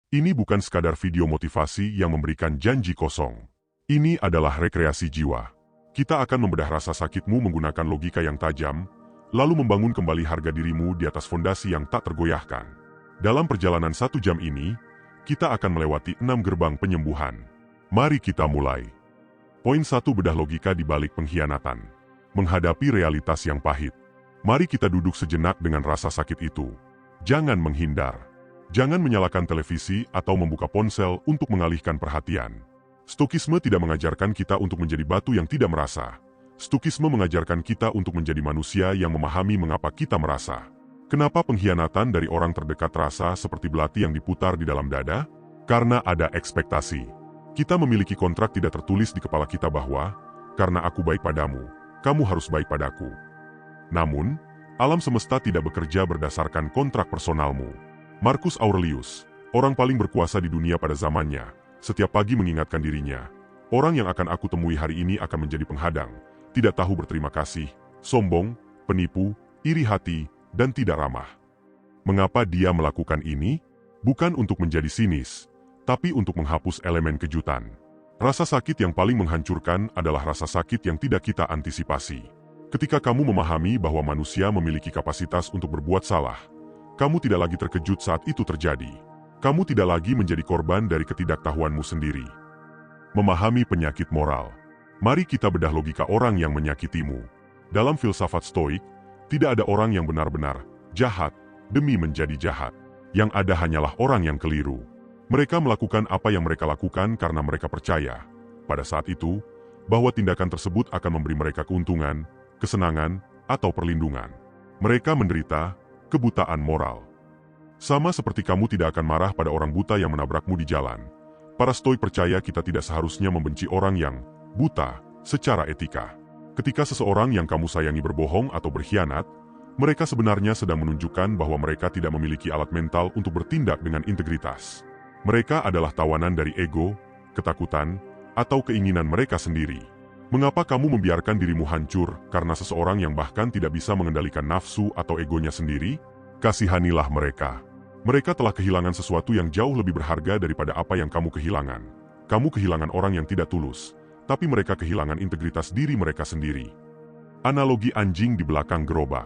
Ini bukan sekadar video motivasi yang memberikan janji kosong. Ini adalah rekreasi jiwa. Kita akan membedah rasa sakitmu menggunakan logika yang tajam, lalu membangun kembali harga dirimu di atas fondasi yang tak tergoyahkan. Dalam perjalanan 1 jam ini, kita akan melewati 6 gerbang penyembuhan. Mari kita mulai. Poin 1, bedah logika di balik pengkhianatan. Menghadapi realitas yang pahit. Mari kita duduk sejenak dengan rasa sakit itu. Jangan menghindar. Jangan menyalakan televisi atau membuka ponsel untuk mengalihkan perhatian. Stokisme tidak mengajarkan kita untuk menjadi batu yang tidak merasa. Stokisme mengajarkan kita untuk menjadi manusia yang memahami mengapa kita merasa. Kenapa pengkhianatan dari orang terdekat terasa seperti belati yang diputar di dalam dada? Karena ada ekspektasi. Kita memiliki kontrak tidak tertulis di kepala kita bahwa, karena aku baik padamu, kamu harus baik padaku. Namun, alam semesta tidak bekerja berdasarkan kontrak personalmu. Marcus Aurelius, orang paling berkuasa di dunia pada zamannya, setiap pagi mengingatkan dirinya, orang yang akan aku temui hari ini akan menjadi penghadang, tidak tahu berterima kasih, sombong, penipu, iri hati, dan tidak ramah. Mengapa dia melakukan ini? Bukan untuk menjadi sinis, tapi untuk menghapus elemen kejutan. Rasa sakit yang paling menghancurkan adalah rasa sakit yang tidak kita antisipasi. Ketika kamu memahami bahwa manusia memiliki kapasitas untuk berbuat salah, kamu tidak lagi terkejut saat itu terjadi. Kamu tidak lagi menjadi korban dari ketidaktahuanmu sendiri. Memahami penyakit moral. Mari kita bedah logika orang yang menyakitimu. Dalam filsafat Stoik, tidak ada orang yang benar-benar jahat demi menjadi jahat. Yang ada hanyalah orang yang keliru. Mereka melakukan apa yang mereka lakukan karena mereka percaya, pada saat itu, bahwa tindakan tersebut akan memberi mereka keuntungan, kesenangan, atau perlindungan. Mereka menderita kebutaan moral. Sama seperti kamu tidak akan marah pada orang buta yang menabrakmu di jalan. Para Stoik percaya kita tidak seharusnya membenci orang yang buta secara etika. Ketika seseorang yang kamu sayangi berbohong atau berkhianat, mereka sebenarnya sedang menunjukkan bahwa mereka tidak memiliki alat mental untuk bertindak dengan integritas. Mereka adalah tawanan dari ego, ketakutan, atau keinginan mereka sendiri. Mengapa kamu membiarkan dirimu hancur karena seseorang yang bahkan tidak bisa mengendalikan nafsu atau egonya sendiri? Kasihanilah mereka. Mereka telah kehilangan sesuatu yang jauh lebih berharga daripada apa yang kamu kehilangan. Kamu kehilangan orang yang tidak tulus, tapi mereka kehilangan integritas diri mereka sendiri. Analogi anjing di belakang gerobak.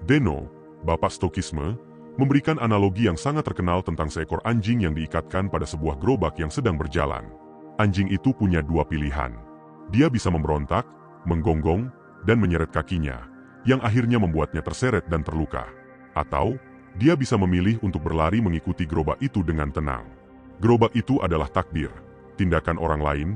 Deno, bapak Stokisme, memberikan analogi yang sangat terkenal tentang seekor anjing yang diikatkan pada sebuah gerobak yang sedang berjalan. Anjing itu punya 2 pilihan. Dia bisa memberontak, menggonggong, dan menyeret kakinya, yang akhirnya membuatnya terseret dan terluka. Atau, dia bisa memilih untuk berlari mengikuti gerobak itu dengan tenang. Gerobak itu adalah takdir, tindakan orang lain,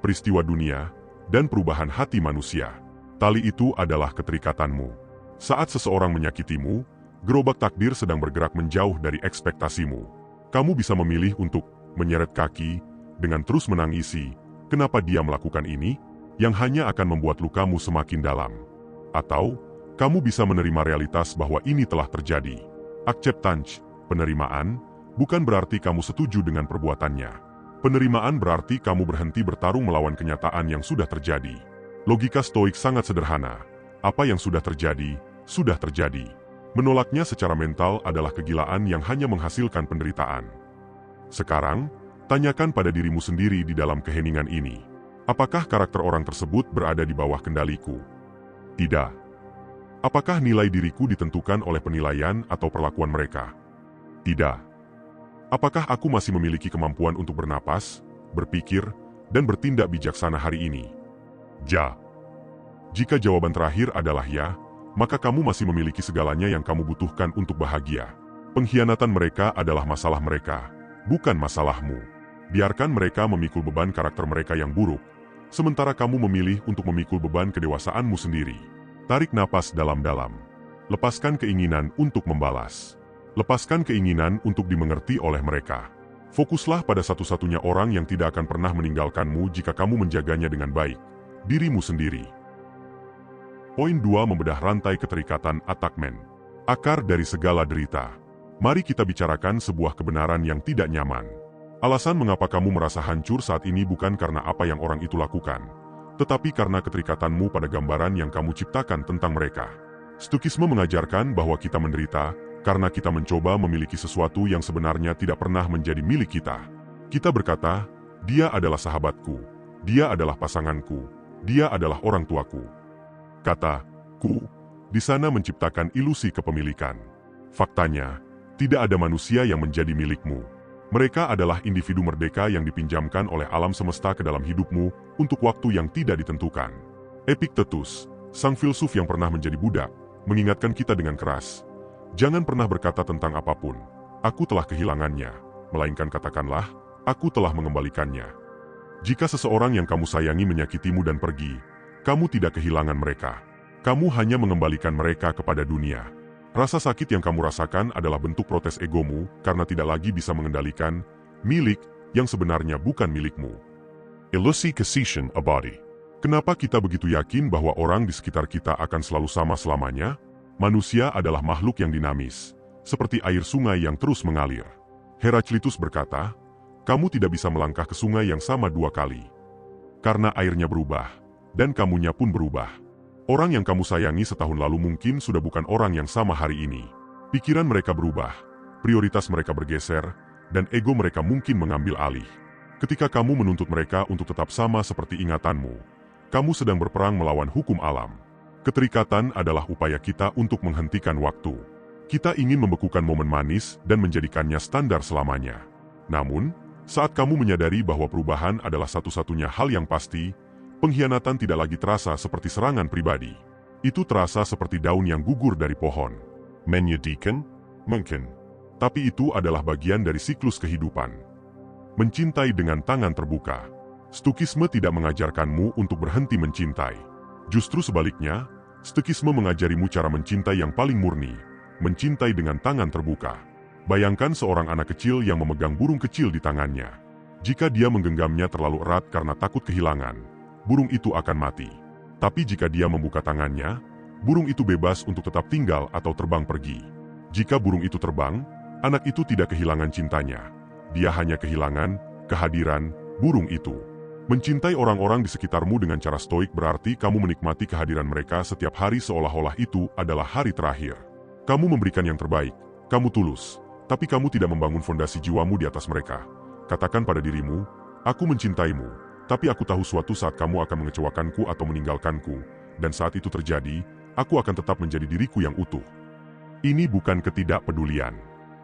peristiwa dunia, dan perubahan hati manusia. Tali itu adalah keterikatanmu. Saat seseorang menyakitimu, gerobak takdir sedang bergerak menjauh dari ekspektasimu. Kamu bisa memilih untuk menyeret kaki dengan terus menangisi, kenapa dia melakukan ini, yang hanya akan membuat lukamu semakin dalam. Atau, kamu bisa menerima realitas bahwa ini telah terjadi. Acceptance, penerimaan, bukan berarti kamu setuju dengan perbuatannya. Penerimaan berarti kamu berhenti bertarung melawan kenyataan yang sudah terjadi. Logika Stoik sangat sederhana. Apa yang sudah terjadi, sudah terjadi. Menolaknya secara mental adalah kegilaan yang hanya menghasilkan penderitaan. Sekarang, tanyakan pada dirimu sendiri di dalam keheningan ini. Apakah karakter orang tersebut berada di bawah kendaliku? Tidak. Apakah nilai diriku ditentukan oleh penilaian atau perlakuan mereka? Tidak. Apakah aku masih memiliki kemampuan untuk bernapas, berpikir, dan bertindak bijaksana hari ini? Ja. Jika jawaban terakhir adalah ya, maka kamu masih memiliki segalanya yang kamu butuhkan untuk bahagia. Pengkhianatan mereka adalah masalah mereka, bukan masalahmu. Biarkan mereka memikul beban karakter mereka yang buruk, sementara kamu memilih untuk memikul beban kedewasaanmu sendiri. Tarik napas dalam-dalam. Lepaskan keinginan untuk membalas. Lepaskan keinginan untuk dimengerti oleh mereka. Fokuslah pada satu-satunya orang yang tidak akan pernah meninggalkanmu jika kamu menjaganya dengan baik, dirimu sendiri. Poin 2, membedah rantai keterikatan attachment. Akar dari segala derita. Mari kita bicarakan sebuah kebenaran yang tidak nyaman. Alasan mengapa kamu merasa hancur saat ini bukan karena apa yang orang itu lakukan, tetapi karena keterikatanmu pada gambaran yang kamu ciptakan tentang mereka. Stokisme mengajarkan bahwa kita menderita karena kita mencoba memiliki sesuatu yang sebenarnya tidak pernah menjadi milik kita. Kita berkata, dia adalah sahabatku, dia adalah pasanganku, dia adalah orang tuaku. Kata "ku" di sana menciptakan ilusi kepemilikan. Faktanya, tidak ada manusia yang menjadi milikmu. Mereka adalah individu merdeka yang dipinjamkan oleh alam semesta ke dalam hidupmu untuk waktu yang tidak ditentukan. Epictetus, sang filsuf yang pernah menjadi budak, mengingatkan kita dengan keras, jangan pernah berkata tentang apapun, aku telah kehilangannya, melainkan katakanlah, aku telah mengembalikannya. Jika seseorang yang kamu sayangi menyakitimu dan pergi, kamu tidak kehilangan mereka. Kamu hanya mengembalikan mereka kepada dunia. Rasa sakit yang kamu rasakan adalah bentuk protes egomu karena tidak lagi bisa mengendalikan milik yang sebenarnya bukan milikmu. Ilusi Cassician Abadi. Kenapa kita begitu yakin bahwa orang di sekitar kita akan selalu sama selamanya? Manusia adalah makhluk yang dinamis, seperti air sungai yang terus mengalir. Heraklitus berkata, kamu tidak bisa melangkah ke sungai yang sama dua kali. Karena airnya berubah, dan kamunya pun berubah. Orang yang kamu sayangi setahun lalu mungkin sudah bukan orang yang sama hari ini. Pikiran mereka berubah, prioritas mereka bergeser, dan ego mereka mungkin mengambil alih. Ketika kamu menuntut mereka untuk tetap sama seperti ingatanmu, kamu sedang berperang melawan hukum alam. Keterikatan adalah upaya kita untuk menghentikan waktu. Kita ingin membekukan momen manis dan menjadikannya standar selamanya. Namun, saat kamu menyadari bahwa perubahan adalah satu-satunya hal yang pasti, pengkhianatan tidak lagi terasa seperti serangan pribadi. Itu terasa seperti daun yang gugur dari pohon. Menyedihkan? Mungkin. Tapi itu adalah bagian dari siklus kehidupan. Mencintai dengan tangan terbuka. Stoikisme tidak mengajarkanmu untuk berhenti mencintai. Justru sebaliknya, Stoikisme mengajarimu cara mencintai yang paling murni, mencintai dengan tangan terbuka. Bayangkan seorang anak kecil yang memegang burung kecil di tangannya. Jika dia menggenggamnya terlalu erat karena takut kehilangan, burung itu akan mati. Tapi jika dia membuka tangannya, burung itu bebas untuk tetap tinggal atau terbang pergi. Jika burung itu terbang, anak itu tidak kehilangan cintanya. Dia hanya kehilangan kehadiran burung itu. Mencintai orang-orang di sekitarmu dengan cara stoik berarti kamu menikmati kehadiran mereka setiap hari seolah-olah itu adalah hari terakhir. Kamu memberikan yang terbaik, kamu tulus, tapi kamu tidak membangun fondasi jiwamu di atas mereka. Katakan pada dirimu, aku mencintaimu, tapi aku tahu suatu saat kamu akan mengecewakanku atau meninggalkanku, dan saat itu terjadi, aku akan tetap menjadi diriku yang utuh. Ini bukan ketidakpedulian.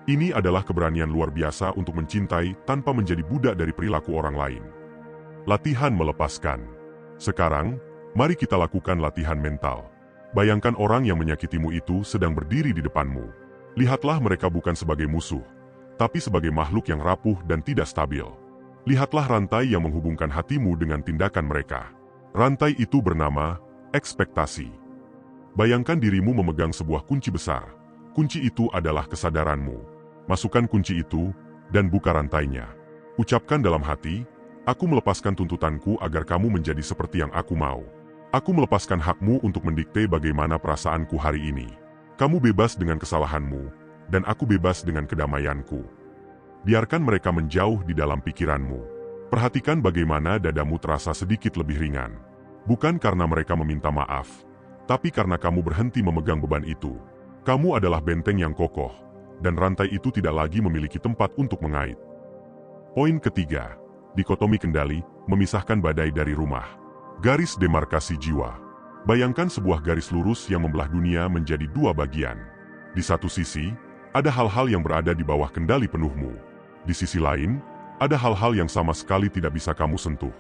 Ini adalah keberanian luar biasa untuk mencintai tanpa menjadi budak dari perilaku orang lain. Latihan melepaskan. Sekarang, mari kita lakukan latihan mental. Bayangkan orang yang menyakitimu itu sedang berdiri di depanmu. Lihatlah mereka bukan sebagai musuh, tapi sebagai makhluk yang rapuh dan tidak stabil. Lihatlah rantai yang menghubungkan hatimu dengan tindakan mereka. Rantai itu bernama ekspektasi. Bayangkan dirimu memegang sebuah kunci besar. Kunci itu adalah kesadaranmu. Masukkan kunci itu dan buka rantainya. Ucapkan dalam hati, aku melepaskan tuntutanku agar kamu menjadi seperti yang aku mau. Aku melepaskan hakmu untuk mendikte bagaimana perasaanku hari ini. Kamu bebas dengan kesalahanmu, dan aku bebas dengan kedamaianku. Biarkan mereka menjauh di dalam pikiranmu. Perhatikan bagaimana dadamu terasa sedikit lebih ringan. Bukan karena mereka meminta maaf, tapi karena kamu berhenti memegang beban itu. Kamu adalah benteng yang kokoh, dan rantai itu tidak lagi memiliki tempat untuk mengait. Poin ketiga. Dikotomi kendali, memisahkan badai dari rumah. Garis demarkasi jiwa. Bayangkan sebuah garis lurus yang membelah dunia menjadi dua bagian. Di satu sisi, ada hal-hal yang berada di bawah kendali penuhmu. Di sisi lain, ada hal-hal yang sama sekali tidak bisa kamu sentuh.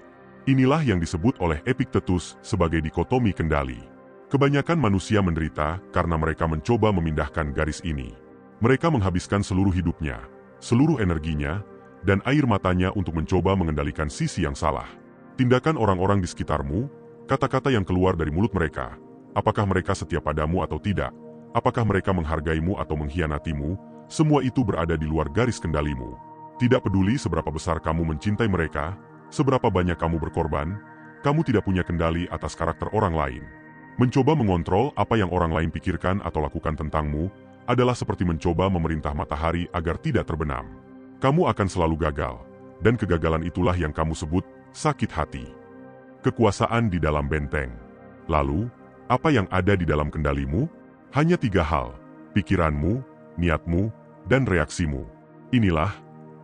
Inilah yang disebut oleh Epictetus sebagai dikotomi kendali. Kebanyakan manusia menderita karena mereka mencoba memindahkan garis ini. Mereka menghabiskan seluruh hidupnya, seluruh energinya, dan air matanya untuk mencoba mengendalikan sisi yang salah. Tindakan orang-orang di sekitarmu, kata-kata yang keluar dari mulut mereka, apakah mereka setia padamu atau tidak, apakah mereka menghargaimu atau mengkhianatimu, semua itu berada di luar garis kendalimu. Tidak peduli seberapa besar kamu mencintai mereka, seberapa banyak kamu berkorban, kamu tidak punya kendali atas karakter orang lain. Mencoba mengontrol apa yang orang lain pikirkan atau lakukan tentangmu, adalah seperti mencoba memerintah matahari agar tidak terbenam. Kamu akan selalu gagal, dan kegagalan itulah yang kamu sebut sakit hati. Kekuasaan di dalam benteng. Lalu, apa yang ada di dalam kendalimu? Hanya 3 hal: pikiranmu, niatmu, dan reaksimu. Inilah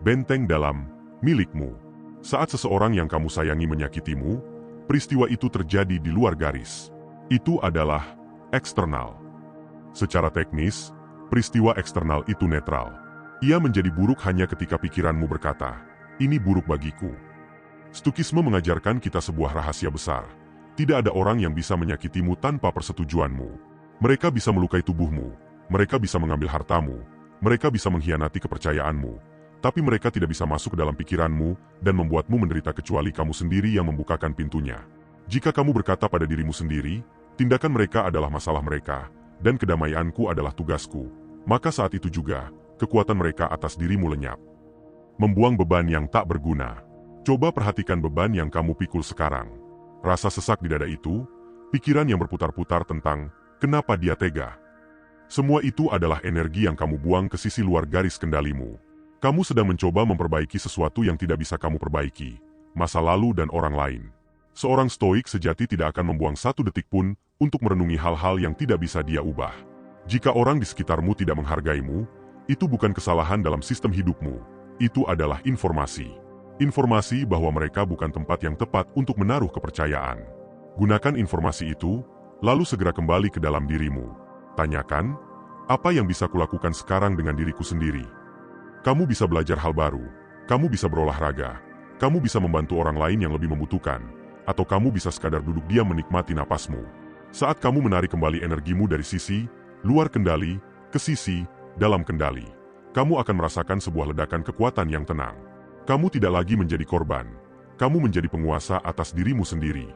benteng dalam milikmu. Saat seseorang yang kamu sayangi menyakitimu, peristiwa itu terjadi di luar garis. Itu adalah eksternal. Secara teknis, peristiwa eksternal itu netral. Ia menjadi buruk hanya ketika pikiranmu berkata, "Ini buruk bagiku." Stukisme mengajarkan kita sebuah rahasia besar. Tidak ada orang yang bisa menyakitimu tanpa persetujuanmu. Mereka bisa melukai tubuhmu, mereka bisa mengambil hartamu, mereka bisa mengkhianati kepercayaanmu. Tapi mereka tidak bisa masuk ke dalam pikiranmu dan membuatmu menderita kecuali kamu sendiri yang membukakan pintunya. Jika kamu berkata pada dirimu sendiri, tindakan mereka adalah masalah mereka, dan kedamaianku adalah tugasku, maka saat itu juga, kekuatan mereka atas dirimu lenyap. Membuang beban yang tak berguna. Coba perhatikan beban yang kamu pikul sekarang. Rasa sesak di dada itu, pikiran yang berputar-putar tentang kenapa dia tega. Semua itu adalah energi yang kamu buang ke sisi luar garis kendalimu. Kamu sedang mencoba memperbaiki sesuatu yang tidak bisa kamu perbaiki, masa lalu dan orang lain. Seorang stoik sejati tidak akan membuang satu detik pun untuk merenungi hal-hal yang tidak bisa dia ubah. Jika orang di sekitarmu tidak menghargaimu, itu bukan kesalahan dalam sistem hidupmu. Itu adalah informasi. Informasi bahwa mereka bukan tempat yang tepat untuk menaruh kepercayaan. Gunakan informasi itu, lalu segera kembali ke dalam dirimu. Tanyakan, apa yang bisa kulakukan sekarang dengan diriku sendiri? Kamu bisa belajar hal baru, kamu bisa berolahraga, kamu bisa membantu orang lain yang lebih membutuhkan, atau kamu bisa sekadar duduk diam menikmati napasmu. Saat kamu menarik kembali energimu dari sisi luar kendali ke sisi dalam kendali, kamu akan merasakan sebuah ledakan kekuatan yang tenang. Kamu tidak lagi menjadi korban, kamu menjadi penguasa atas dirimu sendiri.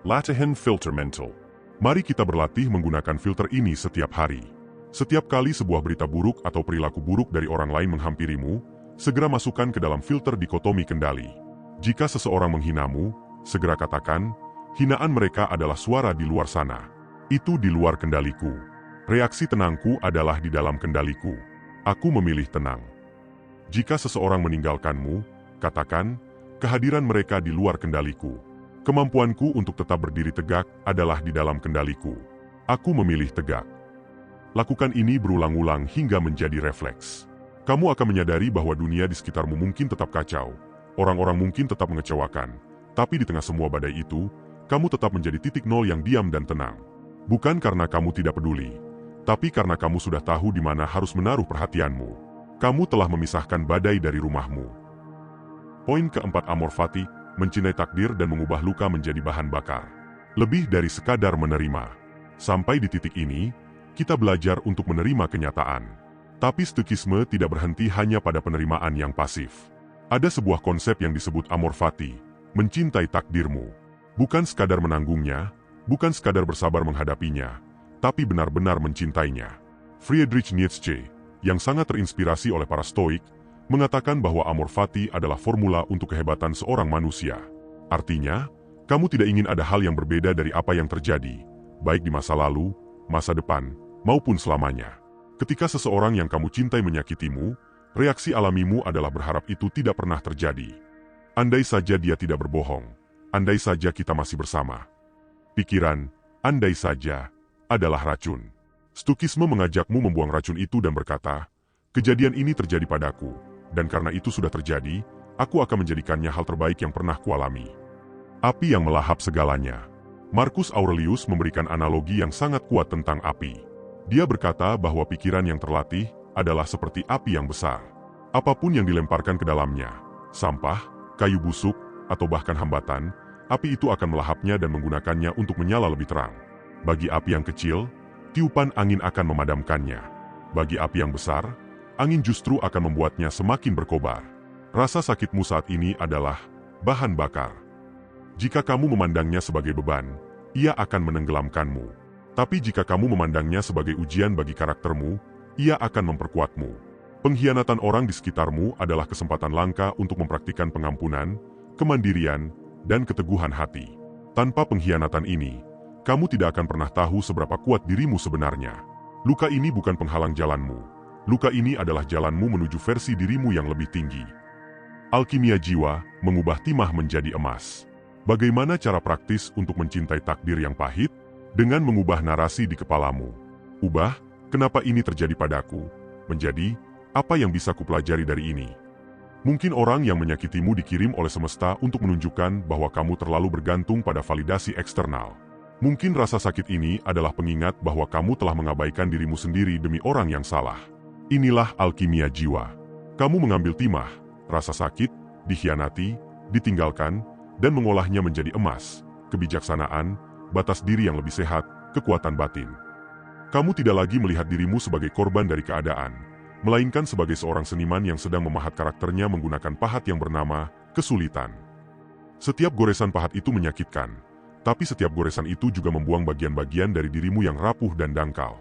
Latihan filter mental. Mari kita berlatih menggunakan filter ini setiap hari. Setiap kali sebuah berita buruk atau perilaku buruk dari orang lain menghampirimu, segera masukkan ke dalam filter dikotomi kendali. Jika seseorang menghinamu, segera katakan, hinaan mereka adalah suara di luar sana. Itu di luar kendaliku. Reaksi tenangku adalah di dalam kendaliku. Aku memilih tenang. Jika seseorang meninggalkanmu, katakan, kehadiran mereka di luar kendaliku. Kemampuanku untuk tetap berdiri tegak adalah di dalam kendaliku. Aku memilih tegak. Lakukan ini berulang-ulang hingga menjadi refleks. Kamu akan menyadari bahwa dunia di sekitarmu mungkin tetap kacau, orang-orang mungkin tetap mengecewakan, tapi di tengah semua badai itu, kamu tetap menjadi titik nol yang diam dan tenang. Bukan karena kamu tidak peduli, tapi karena kamu sudah tahu di mana harus menaruh perhatianmu. Kamu telah memisahkan badai dari rumahmu. Poin keempat, amor fati, mencintai takdir dan mengubah luka menjadi bahan bakar. Lebih dari sekadar menerima. Sampai di titik ini, kita belajar untuk menerima kenyataan. Tapi stoikisme tidak berhenti hanya pada penerimaan yang pasif. Ada sebuah konsep yang disebut amor fati, mencintai takdirmu. Bukan sekadar menanggungnya, bukan sekadar bersabar menghadapinya, tapi benar-benar mencintainya. Friedrich Nietzsche, yang sangat terinspirasi oleh para stoik, mengatakan bahwa amor fati adalah formula untuk kehebatan seorang manusia. Artinya, kamu tidak ingin ada hal yang berbeda dari apa yang terjadi, baik di masa lalu, masa depan, maupun selamanya. Ketika seseorang yang kamu cintai menyakitimu, reaksi alamimu adalah berharap itu tidak pernah terjadi. Andai saja dia tidak berbohong, andai saja kita masih bersama. Pikiran, andai saja, adalah racun. Stoikisme mengajakmu membuang racun itu dan berkata, kejadian ini terjadi padaku, dan karena itu sudah terjadi, aku akan menjadikannya hal terbaik yang pernah kualami. Api yang melahap segalanya. Marcus Aurelius memberikan analogi yang sangat kuat tentang api. Dia berkata bahwa pikiran yang terlatih adalah seperti api yang besar. Apapun yang dilemparkan ke dalamnya, sampah, kayu busuk, atau bahkan hambatan, api itu akan melahapnya dan menggunakannya untuk menyala lebih terang. Bagi api yang kecil, tiupan angin akan memadamkannya. Bagi api yang besar, angin justru akan membuatnya semakin berkobar. Rasa sakitmu saat ini adalah bahan bakar. Jika kamu memandangnya sebagai beban, ia akan menenggelamkanmu. Tapi jika kamu memandangnya sebagai ujian bagi karaktermu, ia akan memperkuatmu. Pengkhianatan orang di sekitarmu adalah kesempatan langka untuk mempraktikkan pengampunan, kemandirian, dan keteguhan hati. Tanpa pengkhianatan ini, kamu tidak akan pernah tahu seberapa kuat dirimu sebenarnya. Luka ini bukan penghalang jalanmu. Luka ini adalah jalanmu menuju versi dirimu yang lebih tinggi. Alkimia jiwa, mengubah timah menjadi emas. Bagaimana cara praktis untuk mencintai takdir yang pahit? Dengan mengubah narasi di kepalamu. Ubah, kenapa ini terjadi padaku? menjadi, apa yang bisa kupelajari dari ini? Mungkin orang yang menyakitimu dikirim oleh semesta untuk menunjukkan bahwa kamu terlalu bergantung pada validasi eksternal. Mungkin rasa sakit ini adalah pengingat bahwa kamu telah mengabaikan dirimu sendiri demi orang yang salah. Inilah alkimia jiwa. Kamu mengambil timah, rasa sakit, dikhianati, ditinggalkan, dan mengolahnya menjadi emas, kebijaksanaan, batas diri yang lebih sehat, kekuatan batin. Kamu tidak lagi melihat dirimu sebagai korban dari keadaan, melainkan sebagai seorang seniman yang sedang memahat karakternya menggunakan pahat yang bernama kesulitan. Setiap goresan pahat itu menyakitkan, tapi setiap goresan itu juga membuang bagian-bagian dari dirimu yang rapuh dan dangkal.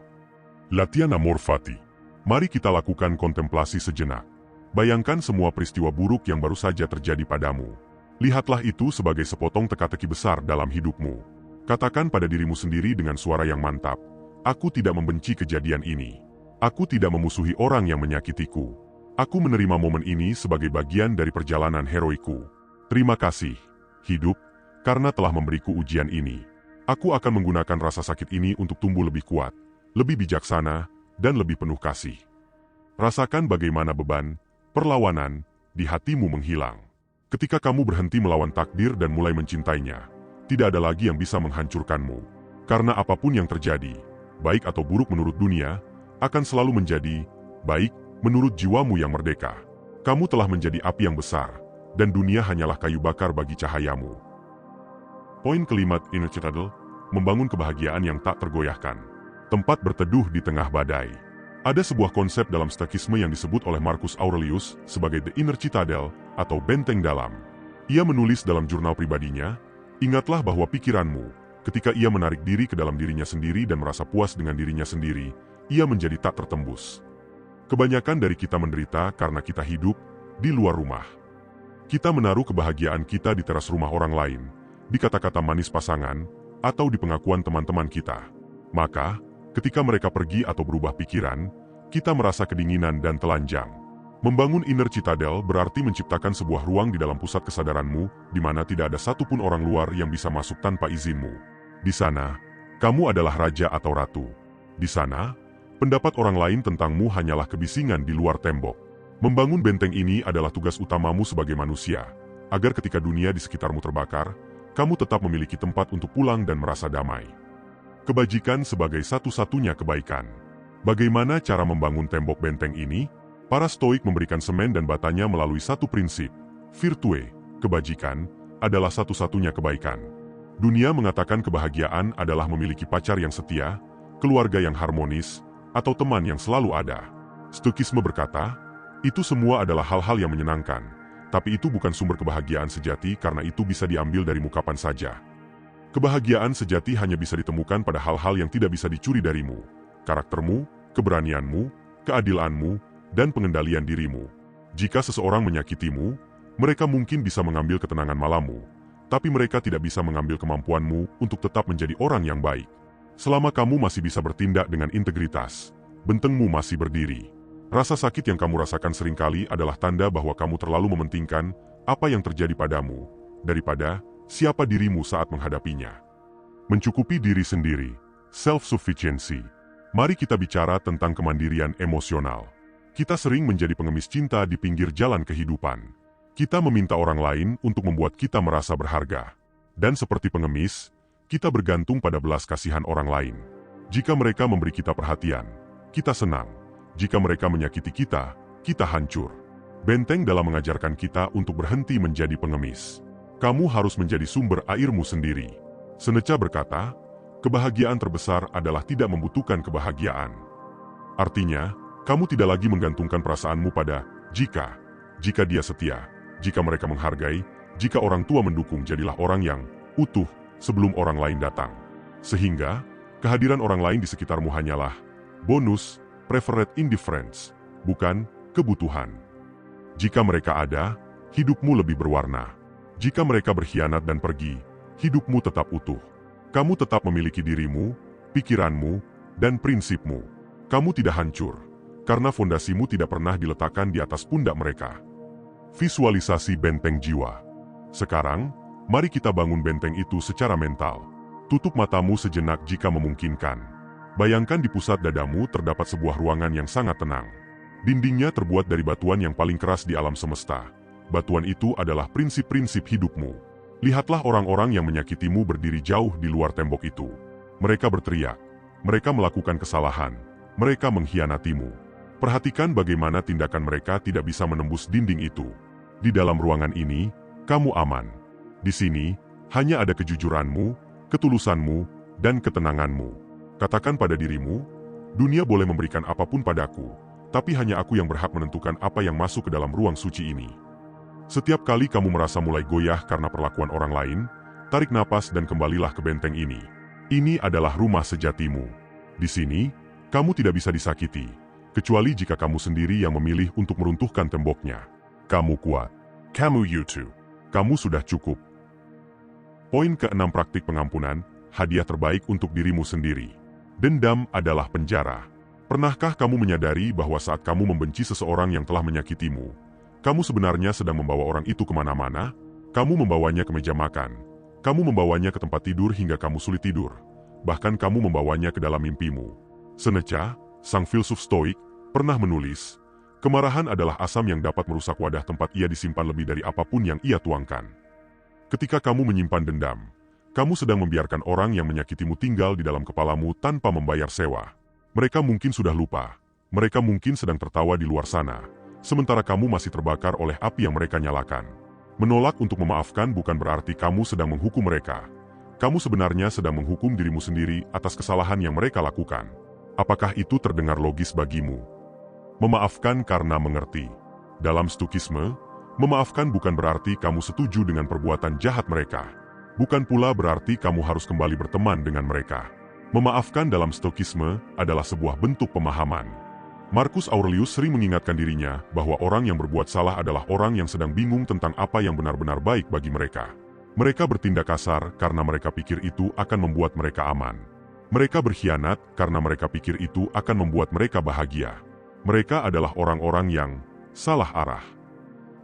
Latihan Amor Fati. Mari kita lakukan kontemplasi sejenak. Bayangkan semua peristiwa buruk yang baru saja terjadi padamu. Lihatlah itu sebagai sepotong teka-teki besar dalam hidupmu. Katakan pada dirimu sendiri dengan suara yang mantap, "Aku tidak membenci kejadian ini. Aku tidak memusuhi orang yang menyakitiku. Aku menerima momen ini sebagai bagian dari perjalanan heroiku. Terima kasih, hidup, karena telah memberiku ujian ini. Aku akan menggunakan rasa sakit ini untuk tumbuh lebih kuat, lebih bijaksana, dan lebih penuh kasih." Rasakan bagaimana beban, perlawanan, di hatimu menghilang. Ketika kamu berhenti melawan takdir dan mulai mencintainya, tidak ada lagi yang bisa menghancurkanmu. Karena apapun yang terjadi, baik atau buruk menurut dunia, akan selalu menjadi baik menurut jiwamu yang merdeka. Kamu telah menjadi api yang besar, dan dunia hanyalah kayu bakar bagi cahayamu. Poin kelima, Inner Citadel, membangun kebahagiaan yang tak tergoyahkan. Tempat berteduh di tengah badai. Ada sebuah konsep dalam stoikisme yang disebut oleh Marcus Aurelius sebagai The Inner Citadel atau benteng dalam. Ia menulis dalam jurnal pribadinya, "Ingatlah bahwa pikiranmu, ketika ia menarik diri ke dalam dirinya sendiri dan merasa puas dengan dirinya sendiri, ia menjadi tak tertembus." Kebanyakan dari kita menderita karena kita hidup di luar rumah. Kita menaruh kebahagiaan kita di teras rumah orang lain, di kata-kata manis pasangan, atau di pengakuan teman-teman kita. Maka, ketika mereka pergi atau berubah pikiran, kita merasa kedinginan dan telanjang. Membangun Inner Citadel berarti menciptakan sebuah ruang di dalam pusat kesadaranmu, di mana tidak ada satupun orang luar yang bisa masuk tanpa izinmu. Di sana, kamu adalah raja atau ratu. Di sana, pendapat orang lain tentangmu hanyalah kebisingan di luar tembok. Membangun benteng ini adalah tugas utamamu sebagai manusia, agar ketika dunia di sekitarmu terbakar, kamu tetap memiliki tempat untuk pulang dan merasa damai. Kebajikan sebagai satu-satunya kebaikan. Bagaimana cara membangun tembok benteng ini? Para Stoik memberikan semen dan batanya melalui satu prinsip, virtue, kebajikan, adalah satu-satunya kebaikan. Dunia mengatakan kebahagiaan adalah memiliki pacar yang setia, keluarga yang harmonis, atau teman yang selalu ada. Stoikisme berkata, itu semua adalah hal-hal yang menyenangkan, tapi itu bukan sumber kebahagiaan sejati karena itu bisa diambil darimu kapan saja. Kebahagiaan sejati hanya bisa ditemukan pada hal-hal yang tidak bisa dicuri darimu, karaktermu, keberanianmu, keadilanmu, dan pengendalian dirimu. Jika seseorang menyakitimu, mereka mungkin bisa mengambil ketenangan malammu, tapi mereka tidak bisa mengambil kemampuanmu untuk tetap menjadi orang yang baik. Selama kamu masih bisa bertindak dengan integritas, bentengmu masih berdiri. Rasa sakit yang kamu rasakan seringkali adalah tanda bahwa kamu terlalu mementingkan apa yang terjadi padamu, daripada siapa dirimu saat menghadapinya. Mencukupi diri sendiri, self-sufficiency. Mari kita bicara tentang kemandirian emosional. Kita sering menjadi pengemis cinta di pinggir jalan kehidupan. Kita meminta orang lain untuk membuat kita merasa berharga. Dan seperti pengemis, kita bergantung pada belas kasihan orang lain. Jika mereka memberi kita perhatian, kita senang. Jika mereka menyakiti kita, kita hancur. Benteng dalam mengajarkan kita untuk berhenti menjadi pengemis. Kamu harus menjadi sumber airmu sendiri. Seneca berkata, kebahagiaan terbesar adalah tidak membutuhkan kebahagiaan. Artinya, kamu tidak lagi menggantungkan perasaanmu pada jika dia setia, jika mereka menghargai, jika orang tua mendukung, jadilah orang yang utuh sebelum orang lain datang. Sehingga, kehadiran orang lain di sekitarmu hanyalah bonus, preferred indifference, bukan kebutuhan. Jika mereka ada, hidupmu lebih berwarna. Jika mereka berkhianat dan pergi, hidupmu tetap utuh. Kamu tetap memiliki dirimu, pikiranmu, dan prinsipmu. Kamu tidak hancur, karena fondasimu tidak pernah diletakkan di atas pundak mereka. Visualisasi benteng jiwa. Sekarang, mari kita bangun benteng itu secara mental. Tutup matamu sejenak jika memungkinkan. Bayangkan di pusat dadamu terdapat sebuah ruangan yang sangat tenang. Dindingnya terbuat dari batuan yang paling keras di alam semesta. Batuan itu adalah prinsip-prinsip hidupmu. Lihatlah orang-orang yang menyakitimu berdiri jauh di luar tembok itu. Mereka berteriak. Mereka melakukan kesalahan. Mereka mengkhianatimu. Perhatikan bagaimana tindakan mereka tidak bisa menembus dinding itu. Di dalam ruangan ini, kamu aman. Di sini, hanya ada kejujuranmu, ketulusanmu, dan ketenanganmu. Katakan pada dirimu, dunia boleh memberikan apapun padaku, tapi hanya aku yang berhak menentukan apa yang masuk ke dalam ruang suci ini. Setiap kali kamu merasa mulai goyah karena perlakuan orang lain, tarik napas dan kembalilah ke benteng ini. Ini adalah rumah sejatimu. Di sini, kamu tidak bisa disakiti, kecuali jika kamu sendiri yang memilih untuk meruntuhkan temboknya. Kamu kuat. Kamu yutu. Kamu sudah cukup. Poin ke-6 praktik pengampunan, hadiah terbaik untuk dirimu sendiri. Dendam adalah penjara. Pernahkah kamu menyadari bahwa saat kamu membenci seseorang yang telah menyakitimu, kamu sebenarnya sedang membawa orang itu kemana-mana? Kamu membawanya ke meja makan. Kamu membawanya ke tempat tidur hingga kamu sulit tidur. Bahkan kamu membawanya ke dalam mimpimu. Seneca, sang filsuf stoik, pernah menulis, kemarahan adalah asam yang dapat merusak wadah tempat ia disimpan lebih dari apapun yang ia tuangkan. Ketika kamu menyimpan dendam, kamu sedang membiarkan orang yang menyakitimu tinggal di dalam kepalamu tanpa membayar sewa. Mereka mungkin sudah lupa. Mereka mungkin sedang tertawa di luar sana, sementara kamu masih terbakar oleh api yang mereka nyalakan. Menolak untuk memaafkan bukan berarti kamu sedang menghukum mereka. Kamu sebenarnya sedang menghukum dirimu sendiri atas kesalahan yang mereka lakukan. Apakah itu terdengar logis bagimu? Memaafkan karena mengerti. Dalam Stoikisme, memaafkan bukan berarti kamu setuju dengan perbuatan jahat mereka. Bukan pula berarti kamu harus kembali berteman dengan mereka. Memaafkan dalam Stoikisme adalah sebuah bentuk pemahaman. Marcus Aurelius sering mengingatkan dirinya bahwa orang yang berbuat salah adalah orang yang sedang bingung tentang apa yang benar-benar baik bagi mereka. Mereka bertindak kasar karena mereka pikir itu akan membuat mereka aman. Mereka berkhianat karena mereka pikir itu akan membuat mereka bahagia. Mereka adalah orang-orang yang salah arah.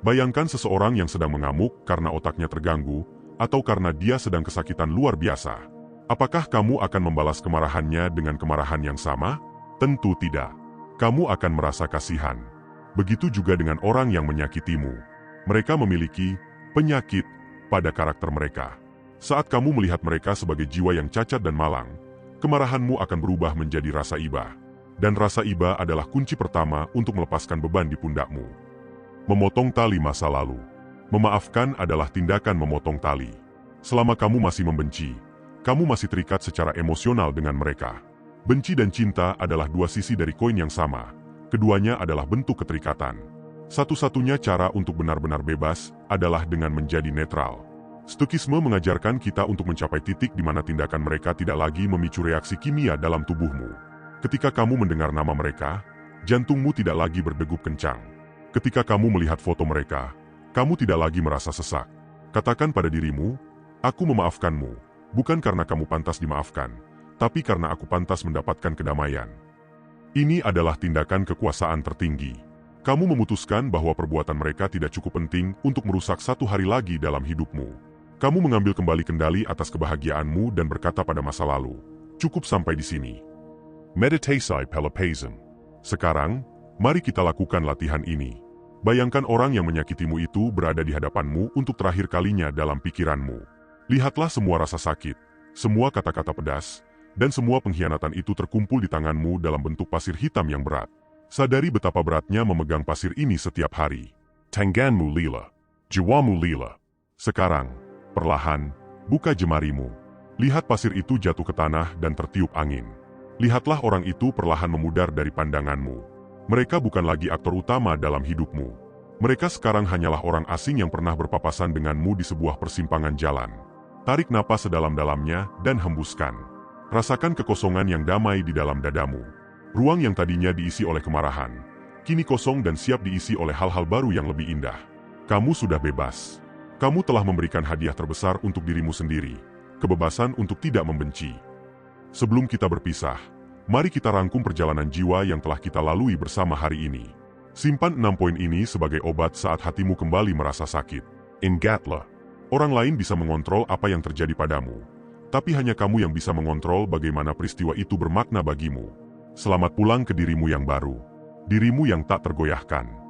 Bayangkan seseorang yang sedang mengamuk karena otaknya terganggu, atau karena dia sedang kesakitan luar biasa. Apakah kamu akan membalas kemarahannya dengan kemarahan yang sama? Tentu tidak. Kamu akan merasa kasihan. Begitu juga dengan orang yang menyakitimu. Mereka memiliki penyakit pada karakter mereka. Saat kamu melihat mereka sebagai jiwa yang cacat dan malang, kemarahanmu akan berubah menjadi rasa iba. Dan rasa iba adalah kunci pertama untuk melepaskan beban di pundakmu. Memotong tali masa lalu. Memaafkan adalah tindakan memotong tali. Selama kamu masih membenci, kamu masih terikat secara emosional dengan mereka. Benci dan cinta adalah dua sisi dari koin yang sama. Keduanya adalah bentuk keterikatan. Satu-satunya cara untuk benar-benar bebas adalah dengan menjadi netral. Stoikisme mengajarkan kita untuk mencapai titik di mana tindakan mereka tidak lagi memicu reaksi kimia dalam tubuhmu. Ketika kamu mendengar nama mereka, jantungmu tidak lagi berdegup kencang. Ketika kamu melihat foto mereka, kamu tidak lagi merasa sesak. Katakan pada dirimu, aku memaafkanmu, bukan karena kamu pantas dimaafkan, tapi karena aku pantas mendapatkan kedamaian. Ini adalah tindakan kekuasaan tertinggi. Kamu memutuskan bahwa perbuatan mereka tidak cukup penting untuk merusak satu hari lagi dalam hidupmu. Kamu mengambil kembali kendali atas kebahagiaanmu dan berkata pada masa lalu, cukup sampai di sini. Meditasai Pelopaisen. Sekarang, mari kita lakukan latihan ini. Bayangkan orang yang menyakitimu itu berada di hadapanmu untuk terakhir kalinya dalam pikiranmu. Lihatlah semua rasa sakit, semua kata-kata pedas, dan semua pengkhianatan itu terkumpul di tanganmu dalam bentuk pasir hitam yang berat. Sadari betapa beratnya memegang pasir ini setiap hari. Tanganmu lila. Jiwamu lila. Sekarang, perlahan, buka jemarimu. Lihat pasir itu jatuh ke tanah dan tertiup angin. Lihatlah orang itu perlahan memudar dari pandanganmu. Mereka bukan lagi aktor utama dalam hidupmu. Mereka sekarang hanyalah orang asing yang pernah berpapasan denganmu di sebuah persimpangan jalan. Tarik napas sedalam-dalamnya dan hembuskan. Rasakan kekosongan yang damai di dalam dadamu. Ruang yang tadinya diisi oleh kemarahan, kini kosong dan siap diisi oleh hal-hal baru yang lebih indah. Kamu sudah bebas. Kamu telah memberikan hadiah terbesar untuk dirimu sendiri, kebebasan untuk tidak membenci. Sebelum kita berpisah, mari kita rangkum perjalanan jiwa yang telah kita lalui bersama hari ini. Simpan 6 poin ini sebagai obat saat hatimu kembali merasa sakit. Ingatlah, orang lain bisa mengontrol apa yang terjadi padamu. Tapi hanya kamu yang bisa mengontrol bagaimana peristiwa itu bermakna bagimu. Selamat pulang ke dirimu yang baru. dirimu yang tak tergoyahkan.